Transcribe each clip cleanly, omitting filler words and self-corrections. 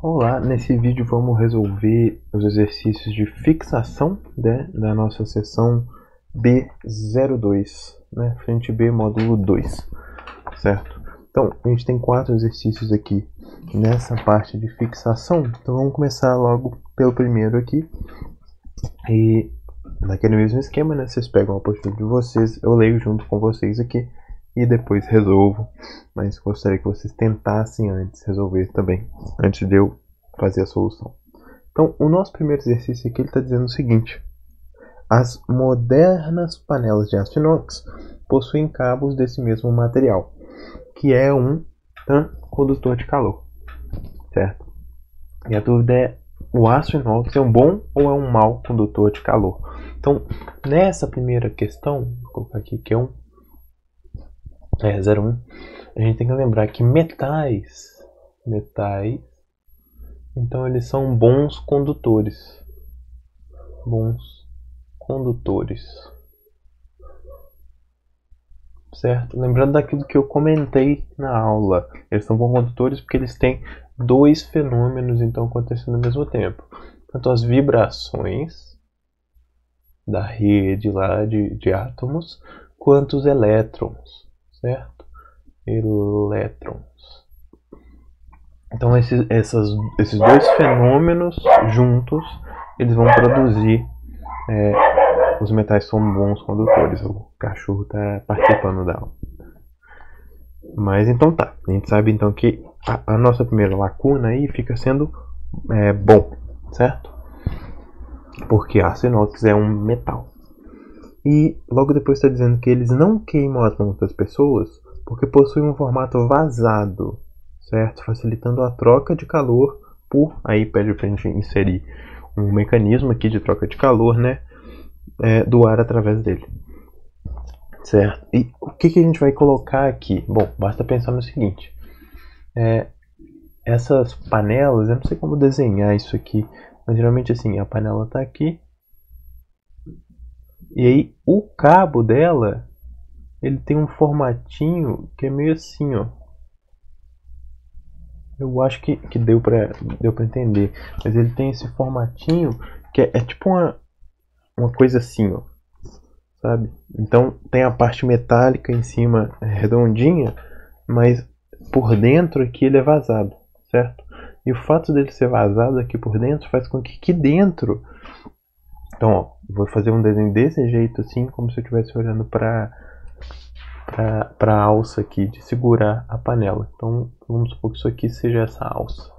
Olá, nesse vídeo vamos resolver os exercícios de fixação, né, da nossa seção B02, né, frente B, módulo 2, certo? Então, a gente tem 4 exercícios aqui nessa parte de fixação, então vamos começar logo pelo primeiro aqui. E naquele mesmo esquema, né, vocês pegam a apostila de vocês, eu leio junto com vocês aqui e depois resolvo, mas gostaria que vocês tentassem antes resolver também, antes de eu fazer a solução. Então, o nosso primeiro exercício aqui, ele está dizendo o seguinte: as modernas panelas de aço inox possuem cabos desse mesmo material, que é um condutor de calor, certo? E a dúvida é: o aço inox é um bom ou é um mau condutor de calor? Então, nessa primeira questão, vou colocar aqui que é 01, a gente tem que lembrar que metais, então eles são bons condutores, certo? Lembrando daquilo que eu comentei na aula, eles são bons condutores porque eles têm dois fenômenos então acontecendo ao mesmo tempo, tanto as vibrações da rede lá de átomos, quanto os elétrons, certo? Elétrons. Então esses dois fenômenos juntos, eles vão produzir, os metais são bons condutores. O cachorro está participando da aula. Mas então tá, a gente sabe então que a nossa primeira lacuna aí fica sendo bom, certo? Porque aço inox é um metal. E logo depois está dizendo que eles não queimam as mãos das pessoas porque possuem um formato vazado, certo? Facilitando a troca de calor aí pede pra gente inserir um mecanismo aqui de troca de calor, né? Do ar através dele, certo? E o que a gente vai colocar aqui? Bom, basta pensar no seguinte: essas panelas, eu não sei como desenhar isso aqui, mas geralmente assim, a panela tá aqui, e aí o cabo dela, ele tem um formatinho que é meio assim, ó. Eu acho que deu pra entender, mas ele tem esse formatinho que é tipo uma coisa assim, ó, sabe? Então tem a parte metálica em cima redondinha, mas por dentro aqui ele é vazado, certo? E o fato dele ser vazado aqui por dentro faz com que aqui dentro, então ó, vou fazer um desenho desse jeito assim, como se eu estivesse olhando para a alça aqui de segurar a panela. Então vamos supor que isso aqui seja essa alça.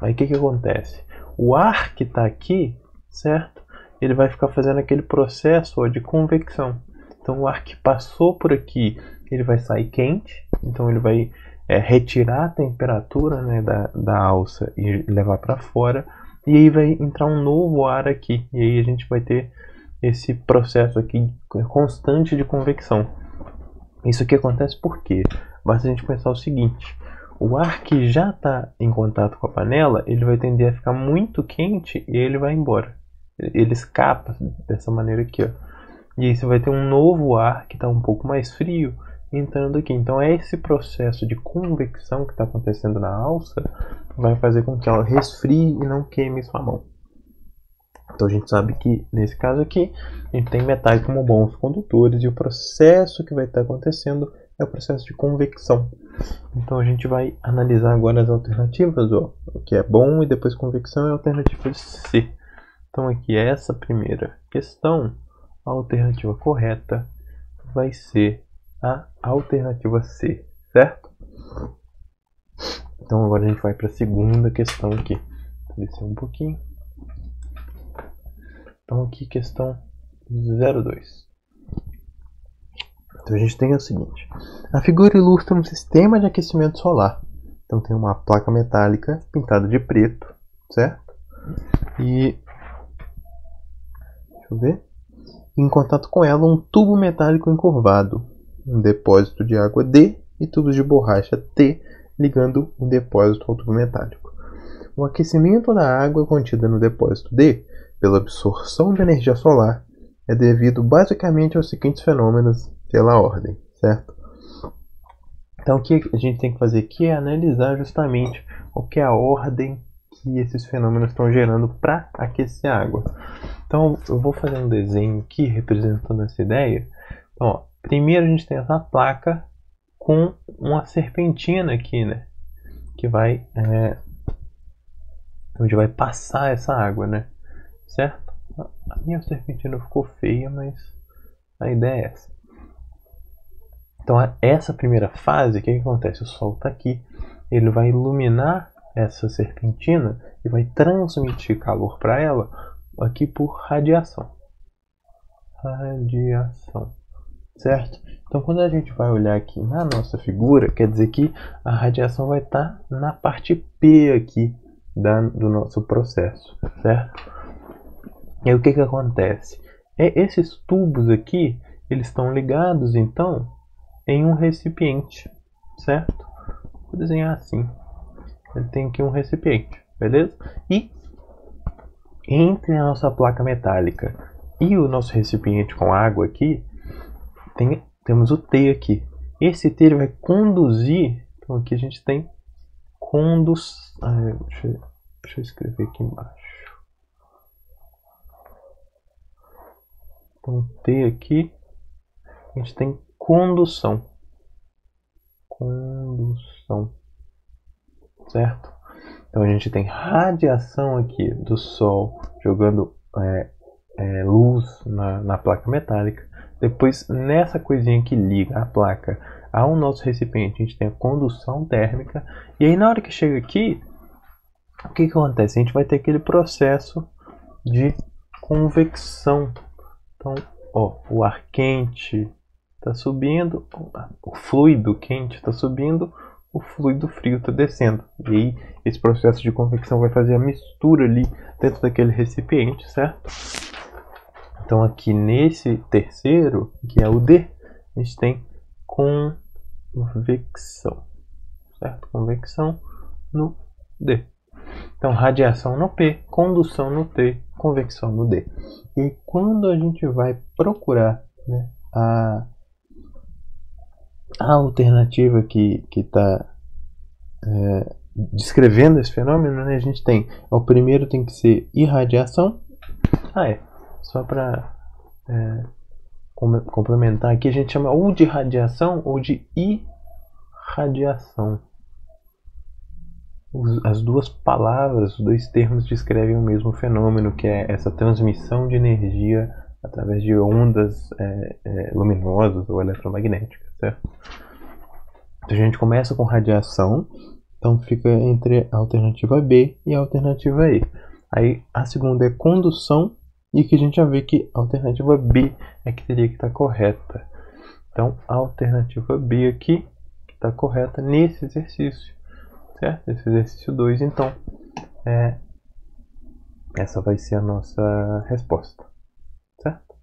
Aí o que acontece? O ar que está aqui, certo? Ele vai ficar fazendo aquele processo de convecção. Então o ar que passou por aqui, ele vai sair quente, então ele vai retirar a temperatura, né, da alça e levar para fora, e aí vai entrar um novo ar aqui, e aí a gente vai ter esse processo aqui constante de convecção. Isso aqui acontece por quê? Basta a gente pensar o seguinte: o ar que já está em contato com a panela, ele vai tender a ficar muito quente e ele vai embora. Ele escapa dessa maneira aqui, ó. E aí você vai ter um novo ar que está um pouco mais frio entrando aqui. Então é esse processo de convecção que está acontecendo na alça vai fazer com que ela resfrie e não queime sua mão. Então a gente sabe que nesse caso aqui a gente tem metais como bons condutores, e o processo que vai estar acontecendo é o processo de convecção. Então a gente vai analisar agora as alternativas, ó. O que é bom e depois convecção é a alternativa C. Então aqui essa primeira questão, a alternativa correta vai ser a alternativa C, certo? Então agora a gente vai para a segunda questão aqui. Vou descer um pouquinho. Então aqui questão 02. Então a gente tem o seguinte: a figura ilustra um sistema de aquecimento solar. Então tem uma placa metálica pintada de preto, certo? E deixa eu ver. Em contato com ela, um tubo metálico encurvado, um depósito de água D e tubos de borracha T ligando o depósito ao tubo metálico. O aquecimento da água contida no depósito D pela absorção de energia solar é devido basicamente aos seguintes fenômenos pela ordem, certo? Então o que a gente tem que fazer aqui é analisar justamente qual que é a ordem que esses fenômenos estão gerando para aquecer a água. Então eu vou fazer um desenho aqui representando essa ideia. Então, ó, primeiro a gente tem essa placa com uma serpentina aqui, né? Que vai onde vai passar essa água, né? Certo? A minha serpentina ficou feia, mas a ideia é essa. Então essa primeira fase, o que acontece? O Sol está aqui, ele vai iluminar essa serpentina e vai transmitir calor para ela aqui por radiação. Radiação, certo? Então quando a gente vai olhar aqui na nossa figura, quer dizer que a radiação vai estar na parte P aqui do nosso processo, certo? E aí o que acontece? Esses tubos aqui, eles estão ligados então em um recipiente, certo? Vou desenhar assim. Ele tem aqui um recipiente, beleza? E entre a nossa placa metálica e o nosso recipiente com água aqui, temos o T aqui. Esse T ele vai conduzir. Então aqui a gente tem deixa eu escrever aqui embaixo. Então T aqui, a gente tem condução, certo? Então a gente tem radiação aqui do Sol jogando luz na placa metálica. Depois nessa coisinha que liga a placa ao nosso recipiente, a gente tem a condução térmica. E aí na hora que chega aqui, o que acontece? A gente vai ter aquele processo de convecção. Então, ó, o ar quente está subindo, o fluido quente está subindo, o fluido frio está descendo. E aí esse processo de convecção vai fazer a mistura ali dentro daquele recipiente, certo? Então aqui nesse terceiro, que é o D, a gente tem convecção, certo? Convecção no D. Então radiação no P, condução no T, convecção no D. E quando a gente vai procurar, né, a alternativa que está descrevendo esse fenômeno, né, a gente tem, o primeiro tem que ser irradiação. Só para complementar aqui, a gente chama ou de radiação ou de irradiação. As duas palavras, os dois termos descrevem o mesmo fenômeno, que é essa transmissão de energia através de ondas luminosas ou eletromagnéticas, certo? Então a gente começa com radiação, então fica entre a alternativa B e a alternativa E. Aí a segunda é condução, e que a gente já vê que a alternativa B é que teria que estar correta. Então a alternativa B aqui está correta nesse exercício, certo? Esse exercício 2, então essa vai ser a nossa resposta, certo?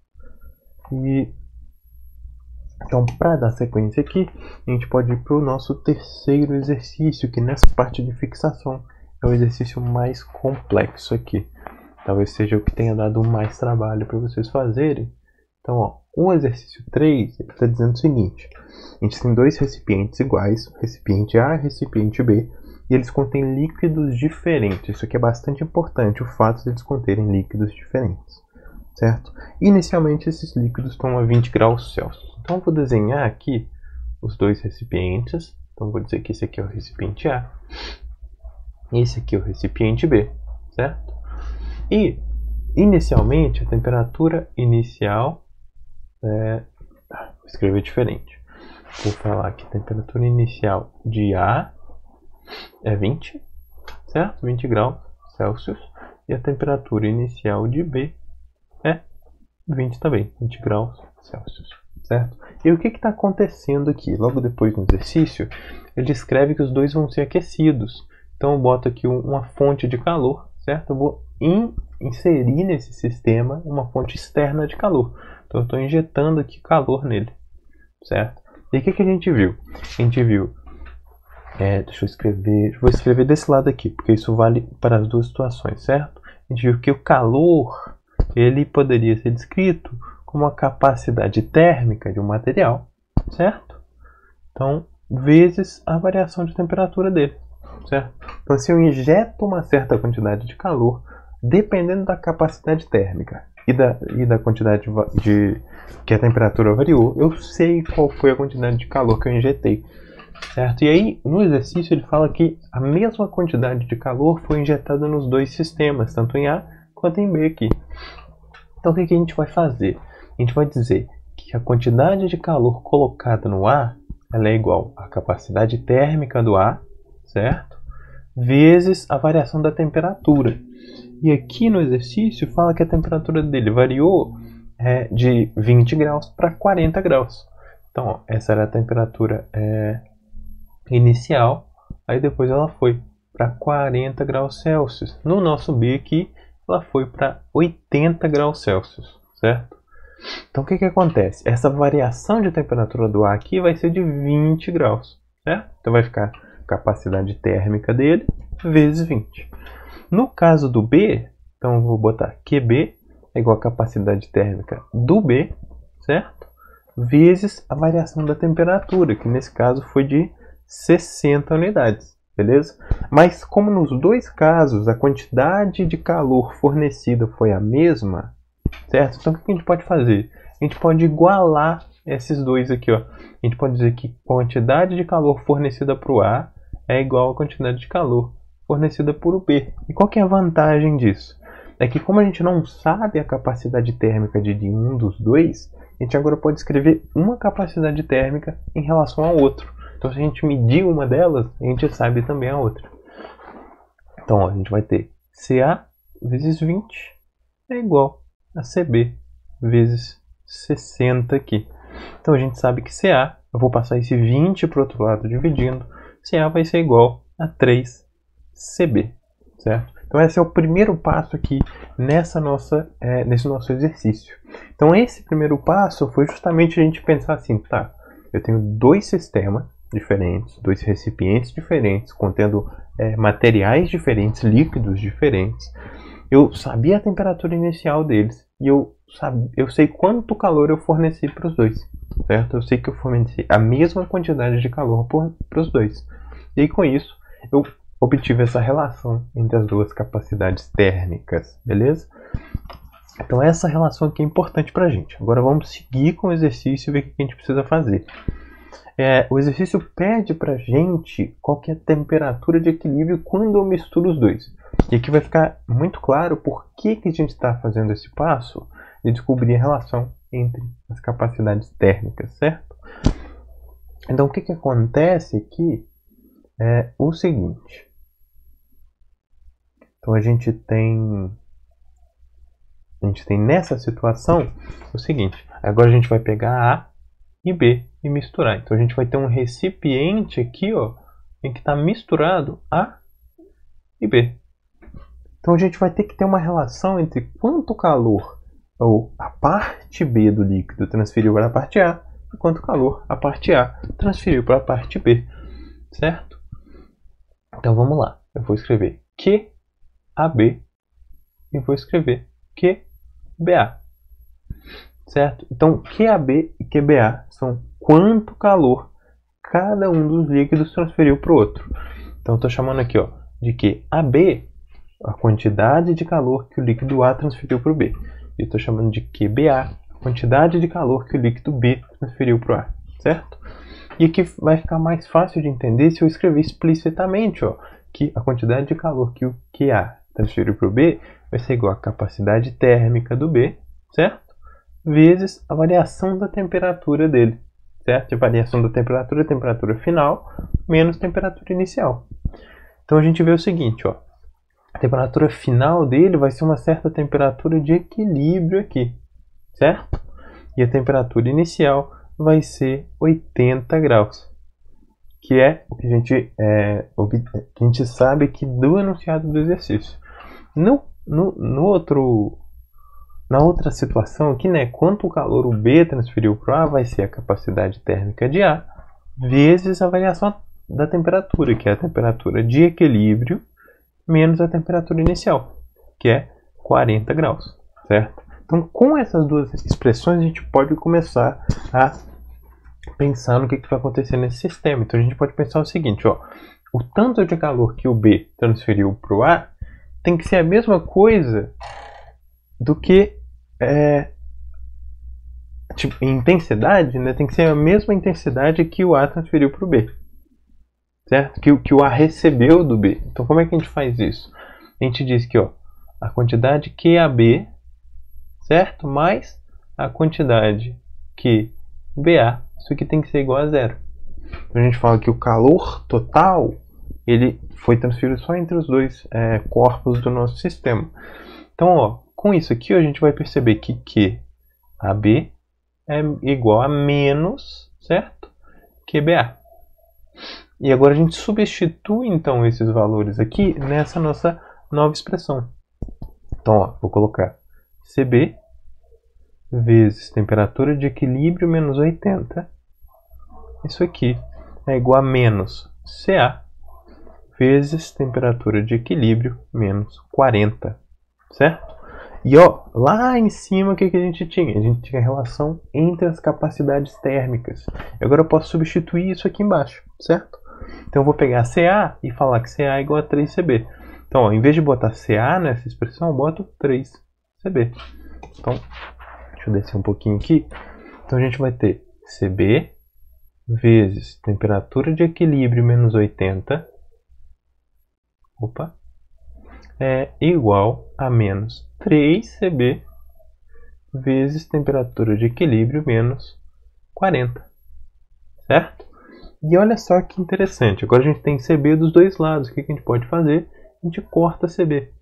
E então, para dar sequência aqui, a gente pode ir para o nosso terceiro exercício, que nessa parte de fixação é o exercício mais complexo aqui. Talvez seja o que tenha dado mais trabalho para vocês fazerem. Então, ó, o exercício 3 está dizendo o seguinte: a gente tem dois recipientes iguais, recipiente A e recipiente B, e eles contêm líquidos diferentes. Isso aqui é bastante importante, o fato de eles conterem líquidos diferentes, certo? Inicialmente, esses líquidos estão a 20 graus Celsius. Então, eu vou desenhar aqui os dois recipientes. Então, vou dizer que esse aqui é o recipiente A, esse aqui é o recipiente B, certo? E, inicialmente, a temperatura inicial vou escrever diferente. Vou falar que a temperatura inicial de A é 20, certo? 20 graus Celsius. E a temperatura inicial de B é 20 também, 20 graus Celsius, certo? E o que está acontecendo aqui? Logo depois no exercício, ele descreve que os dois vão ser aquecidos. Então eu boto aqui uma fonte de calor, certo? Eu vou inserir nesse sistema uma fonte externa de calor. Então eu estou injetando aqui calor nele, certo? E o que a gente viu? A gente viu, deixa eu escrever, vou escrever desse lado aqui, porque isso vale para as duas situações, certo? A gente viu que o calor, ele poderia ser descrito como a capacidade térmica de um material, certo? Então, vezes a variação de temperatura dele, certo? Então, se eu injeto uma certa quantidade de calor, dependendo da capacidade térmica e da quantidade que a temperatura variou, eu sei qual foi a quantidade de calor que eu injetei, certo? E aí, no exercício, ele fala que a mesma quantidade de calor foi injetada nos dois sistemas, tanto em A quanto em B aqui. Então, o que a gente vai fazer? A gente vai dizer que a quantidade de calor colocada no A ela é igual à capacidade térmica do A, certo? Vezes a variação da temperatura. E aqui no exercício fala que a temperatura dele variou de 20 graus para 40 graus. Então, ó, essa era a temperatura inicial, aí depois ela foi para 40 graus Celsius. No nosso B aqui, ela foi para 80 graus Celsius, certo? Então, o que acontece? Essa variação de temperatura do ar aqui vai ser de 20 graus, certo? Então, vai ficar a capacidade térmica dele vezes 20. No caso do B, então eu vou botar QB é igual a capacidade térmica do B, certo? Vezes a variação da temperatura, que nesse caso foi de 60 unidades, beleza? Mas como nos dois casos a quantidade de calor fornecida foi a mesma, certo? Então o que a gente pode fazer? A gente pode igualar esses dois aqui, ó. A gente pode dizer que a quantidade de calor fornecida para o A é igual à quantidade de calor fornecida por o B. E qual que é a vantagem disso? É que como a gente não sabe a capacidade térmica de um dos dois, a gente agora pode escrever uma capacidade térmica em relação ao outro. Então se a gente medir uma delas, a gente sabe também a outra. Então ó, a gente vai ter CA vezes 20 é igual a CB vezes 60 aqui. Então a gente sabe que CA, eu vou passar esse 20 para o outro lado dividindo, CA vai ser igual a 3CB, certo? Então esse é o primeiro passo aqui nesse nosso exercício. Então esse primeiro passo foi justamente a gente pensar assim, tá, eu tenho dois sistemas diferentes, dois recipientes diferentes, contendo materiais diferentes, líquidos diferentes. Eu sabia a temperatura inicial deles e eu sei quanto calor eu forneci para os dois, certo? Eu sei que eu forneci a mesma quantidade de calor para os dois. E aí, com isso, eu obtive essa relação entre as duas capacidades térmicas, beleza? Então essa relação aqui é importante para a gente. Agora vamos seguir com o exercício e ver o que a gente precisa fazer. O exercício pede para a gente qual que é a temperatura de equilíbrio quando eu misturo os dois. E aqui vai ficar muito claro por que a gente está fazendo esse passo de descobrir a relação entre as capacidades térmicas, certo? Então o que acontece aqui é o seguinte. Então a gente tem nessa situação o seguinte. Agora a gente vai pegar A e B e misturar. Então a gente vai ter um recipiente aqui, ó, em que está misturado A e B. Então a gente vai ter que ter uma relação entre quanto calor ou a parte B do líquido transferiu para a parte A e quanto calor a parte A transferiu para a parte B, certo? Então vamos lá. Eu vou escrever QAB e vou escrever QBA, certo? Então QAB e QBA são quanto calor cada um dos líquidos transferiu para o outro. Então estou chamando aqui, ó, de QAB a quantidade de calor que o líquido A transferiu para o B. E estou chamando de QBA a quantidade de calor que o líquido B transferiu para o A, certo? E aqui vai ficar mais fácil de entender se eu escrever explicitamente, ó, que a quantidade de calor que o QA transferiu para o B vai ser igual à capacidade térmica do B, certo? Vezes a variação da temperatura dele, certo? A variação da temperatura final, menos temperatura inicial. Então a gente vê o seguinte, ó. A temperatura final dele vai ser uma certa temperatura de equilíbrio aqui, certo? E a temperatura inicial vai ser 80 graus, que é o que a gente sabe aqui do enunciado do exercício. Na outra situação aqui, né, quanto calor o B transferiu para o A vai ser a capacidade térmica de A vezes a variação da temperatura, que é a temperatura de equilíbrio, menos a temperatura inicial, que é 40 graus, certo? Então, com essas duas expressões, a gente pode começar a pensar no que vai acontecer nesse sistema. Então, a gente pode pensar o seguinte, ó, o tanto de calor que o B transferiu para o A tem que ser a mesma coisa do que tipo, em intensidade, né? Tem que ser a mesma intensidade que o A transferiu para o B, certo? Que o A recebeu do B. Então como é que a gente faz isso? A gente diz que a quantidade QAB, certo? Mais a quantidade QBA, isso aqui tem que ser igual a zero. Então a gente fala que o calor total ele foi transferido só entre os dois corpos do nosso sistema. Então, com isso aqui a gente vai perceber que QAB é igual a menos, certo? QBA. E agora a gente substitui então esses valores aqui nessa nossa nova expressão. Então, vou colocar CB vezes temperatura de equilíbrio menos 80. Isso aqui é igual a menos CA vezes temperatura de equilíbrio menos 40, certo? E lá em cima o que a gente tinha? A gente tinha a relação entre as capacidades térmicas. E agora eu posso substituir isso aqui embaixo, certo? Então eu vou pegar CA e falar que CA é igual a 3CB. Então, em vez de botar CA nessa expressão, eu boto 3CB. Então, deixa eu descer um pouquinho aqui. Então a gente vai ter CB vezes temperatura de equilíbrio menos 80 é igual a menos 3CB vezes temperatura de equilíbrio menos 40, certo? E olha só que interessante, agora a gente tem CB dos dois lados. O que a gente pode fazer? A gente corta CB.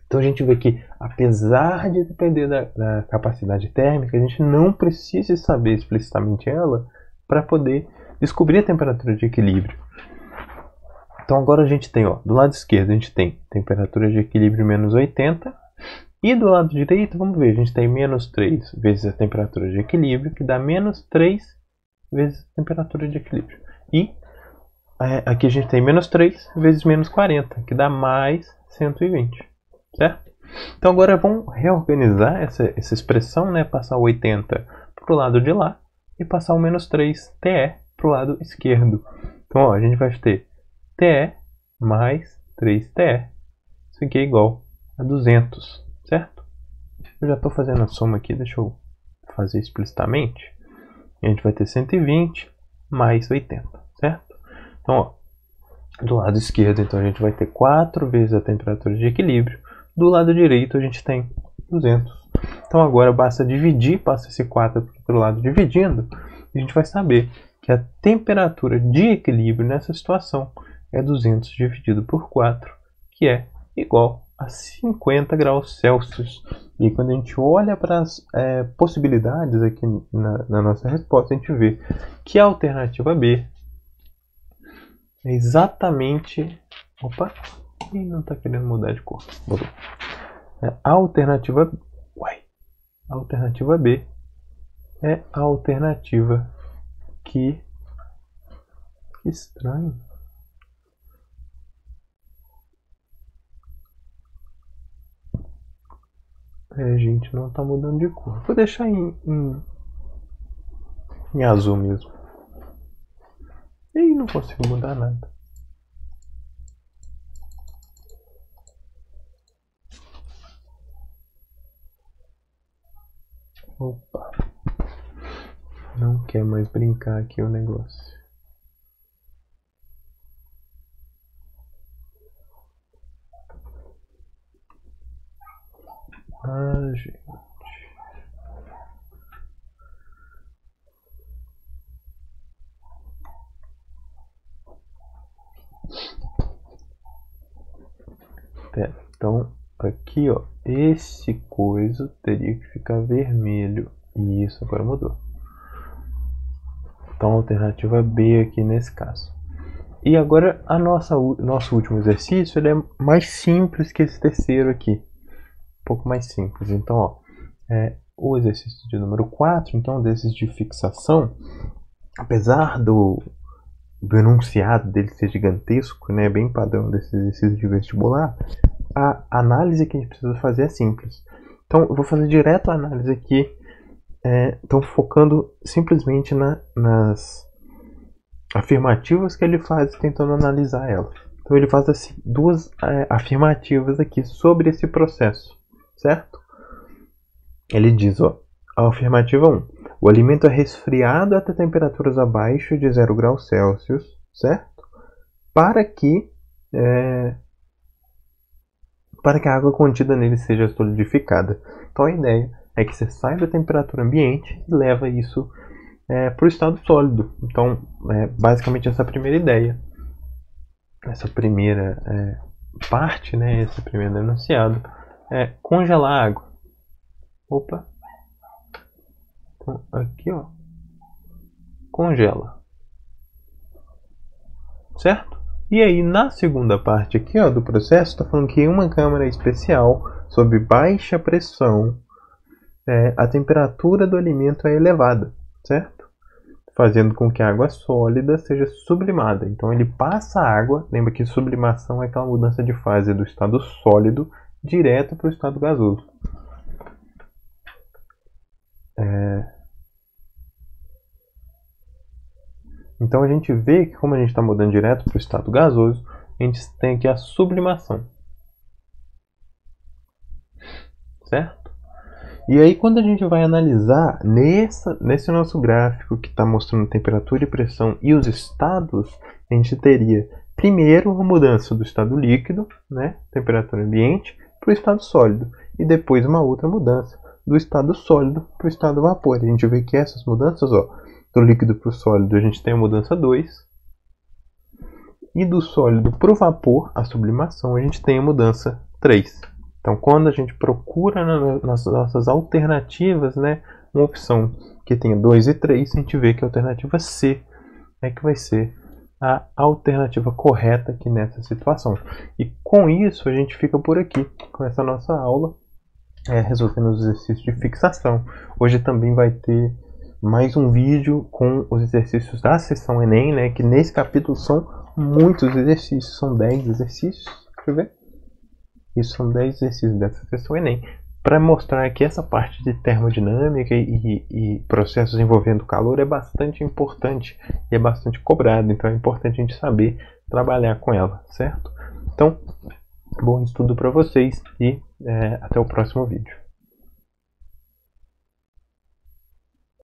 Então a gente vê que, apesar de depender da capacidade térmica, a gente não precisa saber explicitamente ela para poder descobrir a temperatura de equilíbrio. Então agora a gente tem, do lado esquerdo a gente tem temperatura de equilíbrio menos 80. E do lado direito, vamos ver, a gente tem menos 3 vezes a temperatura de equilíbrio, que dá menos 3 vezes a temperatura de equilíbrio. E aqui a gente tem menos 3 vezes menos 40, que dá mais 120, certo? Então agora vamos reorganizar essa expressão, né? Passar o 80 para o lado de lá e passar o menos 3TE para o lado esquerdo. Então a gente vai ter TE mais 3TE. Isso aqui é igual a 200, certo? Eu já estou fazendo a soma aqui, deixa eu fazer explicitamente. A gente vai ter 120 mais 80, certo? Então, do lado esquerdo, então, a gente vai ter 4 vezes a temperatura de equilíbrio. Do lado direito, a gente tem 200. Então, agora basta dividir, passa esse 4 para o lado dividindo, e a gente vai saber que a temperatura de equilíbrio nessa situação é 200 dividido por 4, que é igual a 50 graus Celsius. E quando a gente olha para as possibilidades aqui na nossa resposta, a gente vê que a alternativa B é exatamente... Opa! Não está querendo mudar de cor. A alternativa B é a alternativa que estranho. Gente, não tá mudando de cor. Vou deixar em azul mesmo. E não consigo mudar nada. Opa. Não quer mais brincar aqui o negócio. Gente. Então, aqui, esse coisa teria que ficar vermelho. E isso agora mudou. Então, a alternativa B aqui nesse caso. E agora, nosso último exercício ele é mais simples que esse terceiro aqui. Um pouco mais simples. Então, o exercício de número 4, então, desses de fixação, apesar do enunciado dele ser gigantesco, né, bem padrão desses exercícios de vestibular, a análise que a gente precisa fazer é simples. Então, eu vou fazer direto a análise aqui, então focando simplesmente nas afirmativas que ele faz tentando analisar ela. Então ele faz assim, duas afirmativas aqui sobre esse processo, certo? Ele diz, ó, a afirmativa 1. O alimento é resfriado até temperaturas abaixo de 0 graus Celsius, certo? Para que a água contida nele seja solidificada. Então a ideia é que você sai da temperatura ambiente e leva isso para o estado sólido. Então, basicamente essa primeira ideia, essa primeira parte, né, esse primeiro enunciado, é congelar a água. Opa! Então, aqui, ó, congela, certo? E aí, na segunda parte aqui, ó, do processo, está falando que em uma câmara especial, sob baixa pressão, a temperatura do alimento é elevada, certo? Fazendo com que a água sólida seja sublimada. Então ele passa a água, lembra que sublimação é aquela mudança de fase do estado sólido direto para o estado gasoso. Então a gente vê que, como a gente está mudando direto para o estado gasoso, a gente tem aqui a sublimação, certo? E aí, quando a gente vai analisar nesse nosso gráfico que está mostrando temperatura e pressão e os estados, a gente teria primeiro uma mudança do estado líquido, né, temperatura ambiente, para o estado sólido, e depois uma outra mudança do estado sólido para o estado vapor. A gente vê que essas mudanças, ó, do líquido para o sólido a gente tem a mudança 2, e do sólido para o vapor, a sublimação, a gente tem a mudança 3. Então, quando a gente procura nas nossas alternativas, né, uma opção que tenha 2 e 3, a gente vê que a alternativa C é que vai ser a alternativa correta aqui nessa situação. E com isso, a gente fica por aqui, com essa nossa aula, resolvendo os exercícios de fixação. Hoje também vai ter mais um vídeo com os exercícios da seção Enem, né, que nesse capítulo são muitos exercícios, são 10 exercícios, deixa eu ver. Isso são 10 exercícios dessa seção Enem, para mostrar que essa parte de termodinâmica e processos envolvendo calor é bastante importante e é bastante cobrado, então é importante a gente saber trabalhar com ela, certo? Então, bom estudo para vocês e até o próximo vídeo.